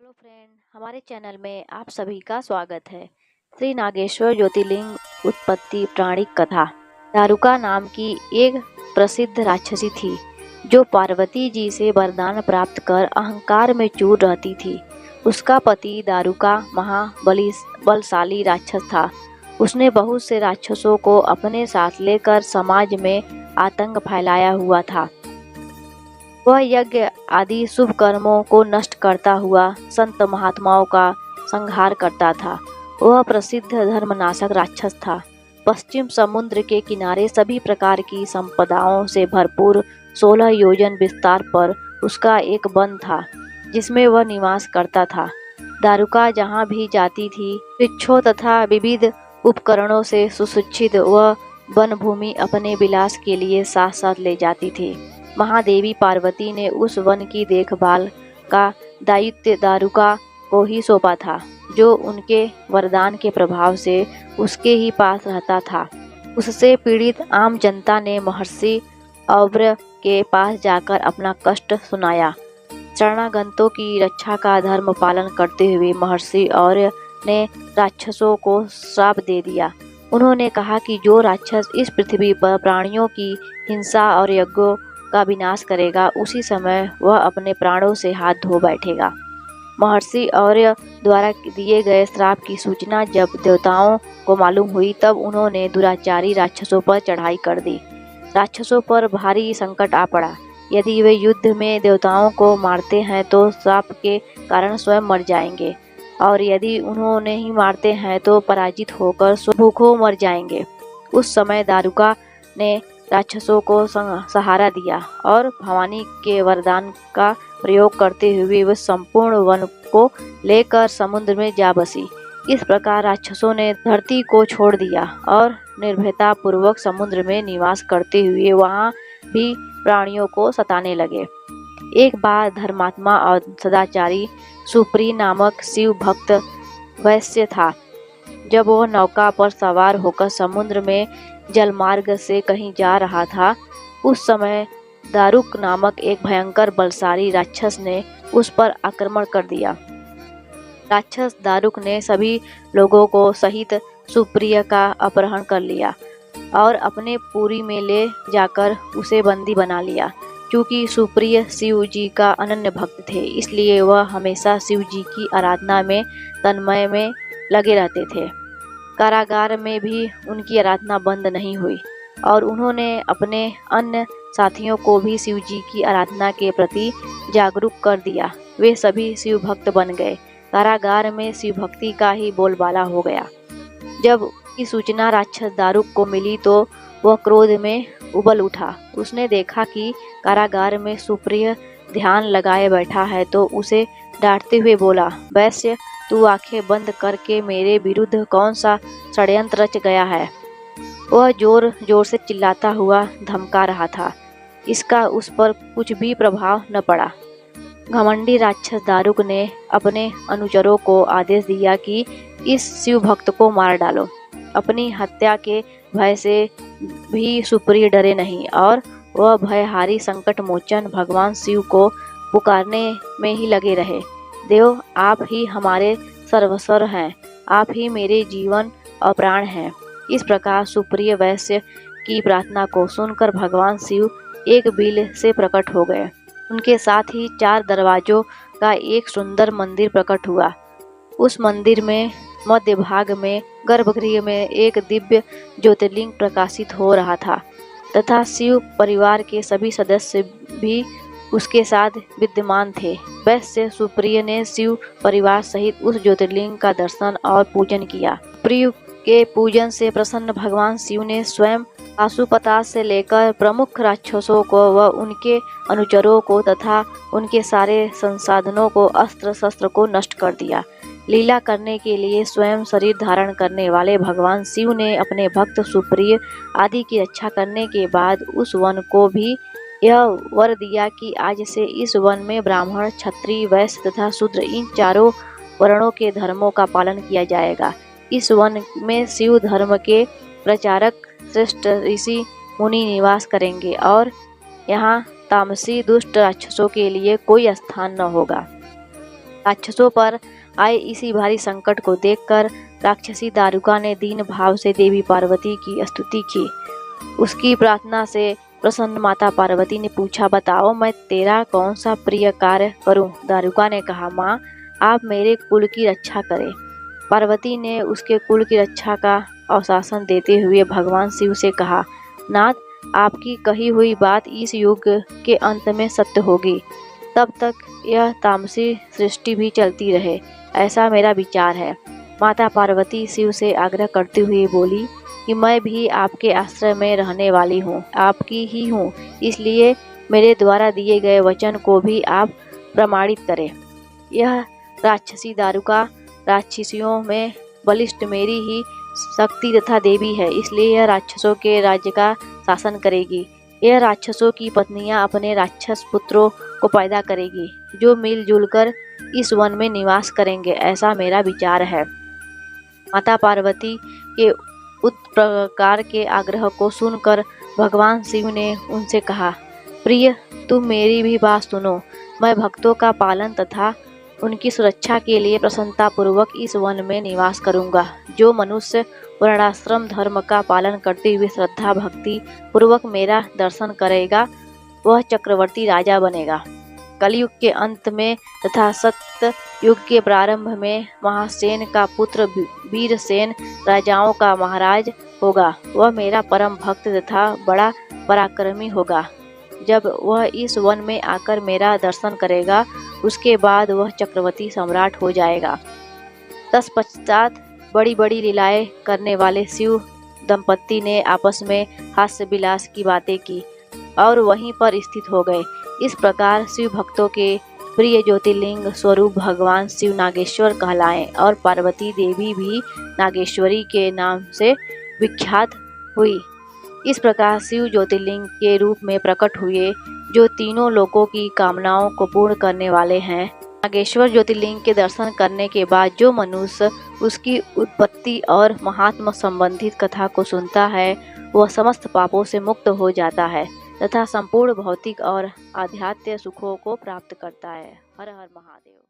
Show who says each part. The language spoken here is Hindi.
Speaker 1: हेलो फ्रेंड, हमारे चैनल में आप सभी का स्वागत है। श्री नागेश्वर ज्योतिर्लिंग उत्पत्ति प्राणिक कथा। दारुका नाम की एक प्रसिद्ध राक्षसी थी जो पार्वती जी से वरदान प्राप्त कर अहंकार में चूर रहती थी। उसका पति दारुका बलशाली राक्षस था। उसने बहुत से राक्षसों को अपने साथ लेकर समाज में आतंक फैलाया हुआ था। वह यज्ञ आदि शुभ कर्मों को नष्ट करता हुआ संत महात्माओं का संहार करता था। वह प्रसिद्ध धर्मनाशक राक्षस था। पश्चिम समुद्र के किनारे सभी प्रकार की संपदाओं से भरपूर 16 योजन विस्तार पर उसका एक वन था जिसमें वह निवास करता था। दारुका जहाँ भी जाती थी, वृक्षों तथा विविध उपकरणों से सुसज्जित वह वन भूमि अपने विलास के लिए साथ साथ ले जाती थी। महादेवी पार्वती ने उस वन की देखभाल का दायित्व दारुका को ही सौंपा था, जो उनके वरदान के प्रभाव से उसके ही पास रहता था। उससे पीड़ित आम जनता ने महर्षि औव्र के पास जाकर अपना कष्ट सुनाया। शरणागतों की रक्षा का धर्म पालन करते हुए महर्षि औव्र ने राक्षसों को श्राप दे दिया। उन्होंने कहा कि जो राक्षस इस पृथ्वी पर प्राणियों की हिंसा और यज्ञों का विनाश करेगा, उसी समय वह अपने प्राणों से हाथ धो बैठेगा। महर्षि औव्र द्वारा दिए गए श्राप की सूचना जब देवताओं को मालूम हुई, तब उन्होंने दुराचारी राक्षसों पर चढ़ाई कर दी। राक्षसों पर भारी संकट आ पड़ा। यदि वे युद्ध में देवताओं को मारते हैं तो श्राप के कारण स्वयं मर जाएंगे, और यदि उन्होंने ही मारते हैं तो पराजित होकर भूखों मर जाएंगे। उस समय दारुका ने राक्षसों को सहारा दिया और भवानी के वरदान का प्रयोग करते हुए वह संपूर्ण वन को लेकर समुद्र में जा बसी। इस प्रकार राक्षसों ने धरती को छोड़ दिया और निर्भयता पूर्वक समुद्र में निवास करते हुए वहां भी प्राणियों को सताने लगे। एक बार धर्मात्मा और सदाचारी सुप्री नामक शिव भक्त वैश्य था। जब वह नौका पर सवार होकर समुद्र में जलमार्ग से कहीं जा रहा था, उस समय दारुक नामक एक भयंकर बलशाली राक्षस ने उस पर आक्रमण कर दिया। राक्षस दारुक ने सभी लोगों को सहित सुप्रिय का अपहरण कर लिया और अपने पुरी में ले जाकर उसे बंदी बना लिया। क्योंकि सुप्रिय शिव जी का अनन्य भक्त थे, इसलिए वह हमेशा शिव जी की आराधना में तन्मय में लगे रहते थे। कारागार में भी उनकी आराधना बंद नहीं हुई और उन्होंने अपने अन्य साथियों को भी शिव जी की आराधना के प्रति जागरूक कर दिया। वे सभी शिव भक्त बन गए। कारागार में शिव भक्ति का ही बोलबाला हो गया। जब की सूचना राक्षस दारुक को मिली तो वह क्रोध में उबल उठा। उसने देखा कि कारागार में सुप्रिय ध्यान लगाए बैठा है तो उसे डांटते हुए बोला, वैश्य, तू आंखें बंद करके मेरे विरुद्ध कौन सा षड्यंत्र रच गया है। वह जोर जोर से चिल्लाता हुआ धमका रहा था। इसका उस पर कुछ भी प्रभाव न पड़ा। घमंडी राक्षस दारुक ने अपने अनुचरों को आदेश दिया कि इस शिव भक्त को मार डालो। अपनी हत्या के भय से भी सुप्रिय डरे नहीं और वह भयहारी संकट मोचन भगवान शिव को पुकारने में ही लगे रहे। देव, आप ही हमारे सर्वस्व हैं, आप ही मेरे जीवन और प्राण हैं। इस प्रकार सुप्रिय वैश्य की प्रार्थना को सुनकर भगवान शिव एक बिल से प्रकट हो गए। उनके साथ ही 4 दरवाजों का एक सुंदर मंदिर प्रकट हुआ। उस मंदिर में मध्य भाग में गर्भगृह में एक दिव्य ज्योतिर्लिंग प्रकाशित हो रहा था तथा शिव परिवार के सभी सदस्य भी उसके साथ विद्यमान थे। वैश्य सुप्रिय ने शिव परिवार सहित उस ज्योतिर्लिंग का दर्शन और पूजन किया। प्रिय के पूजन से प्रसन्न भगवान शिव ने स्वयं पाशुपतास्त्र से लेकर प्रमुख राक्षसों को व उनके अनुचरों को तथा उनके सारे संसाधनों को, अस्त्र शस्त्र को नष्ट कर दिया। लीला करने के लिए स्वयं शरीर धारण करने वाले भगवान शिव ने अपने भक्त सुप्रिय आदि की रक्षा करने के बाद उस वन को भी यह वर दिया कि आज से इस वन में ब्राह्मण, क्षत्रिय, वैश्य तथा शूद्र इन 4 वर्णों के धर्मों का पालन किया जाएगा। इस वन में शिव धर्म के प्रचारक श्रेष्ठ ऋषि मुनि निवास करेंगे और यहाँ तामसी दुष्ट राक्षसों के लिए कोई स्थान न होगा। राक्षसों पर आए इसी भारी संकट को देखकर राक्षसी दारुका ने दीन भाव से देवी पार्वती की स्तुति की। उसकी प्रार्थना से प्रसन्न माता पार्वती ने पूछा, बताओ मैं तेरा कौन सा प्रिय कार्य करूं? दारुका ने कहा, माँ आप मेरे कुल की रक्षा करें। पार्वती ने उसके कुल की रक्षा का आश्वासन देते हुए भगवान शिव से कहा, नाथ आपकी कही हुई बात इस युग के अंत में सत्य होगी, तब तक यह तामसी सृष्टि भी चलती रहे, ऐसा मेरा विचार है। माता पार्वती शिव से आग्रह करती हुई बोली कि मैं भी आपके आश्रय में रहने वाली हूँ, आपकी ही हूँ, इसलिए मेरे द्वारा दिए गए वचन को भी आप प्रमाणित करें। यह राक्षसी दारुका राक्षसियों में बलिष्ठ मेरी ही शक्ति तथा देवी है, इसलिए यह राक्षसों के राज्य का शासन करेगी। यह राक्षसों की पत्नियां अपने राक्षस पुत्रों को पैदा करेगी, जो मिलजुल कर इस वन में निवास करेंगे, ऐसा मेरा विचार है। माता पार्वती के उस प्रकार के आग्रह को सुनकर भगवान शिव ने उनसे कहा, प्रिय तुम मेरी भी बात सुनो। मैं भक्तों का पालन तथा उनकी सुरक्षा के लिए प्रसन्नतापूर्वक इस वन में निवास करूंगा। जो मनुष्य वर्णाश्रम धर्म का पालन करते हुए श्रद्धा भक्ति पूर्वक मेरा दर्शन करेगा, वह चक्रवर्ती राजा बनेगा। कलयुग के अंत में तथा सत्य युग के प्रारंभ में महासेन का पुत्र वीरसेन राजाओं का महाराज होगा। वह मेरा परम भक्त तथा बड़ा पराक्रमी होगा। जब वह इस वन में आकर मेरा दर्शन करेगा, उसके बाद वह चक्रवर्ती सम्राट हो जाएगा। तत्पश्चात बड़ी बड़ी लीलाएं करने वाले शिव दंपत्ति ने आपस में हास्य विलास की बातें की और वहीं पर स्थित हो गए। इस प्रकार शिव भक्तों के प्रिय ज्योतिर्लिंग स्वरूप भगवान शिव नागेश्वर कहलाए और पार्वती देवी भी नागेश्वरी के नाम से विख्यात हुई। इस प्रकार शिव ज्योतिर्लिंग के रूप में प्रकट हुए, जो तीनों लोकों की कामनाओं को पूर्ण करने वाले हैं। नागेश्वर ज्योतिर्लिंग के दर्शन करने के बाद जो मनुष्य उसकी उत्पत्ति और महात्मा संबंधित कथा को सुनता है, वह समस्त पापों से मुक्त हो जाता है तथा संपूर्ण भौतिक और आध्यात्मिक सुखों को प्राप्त करता है। हर हर महादेव।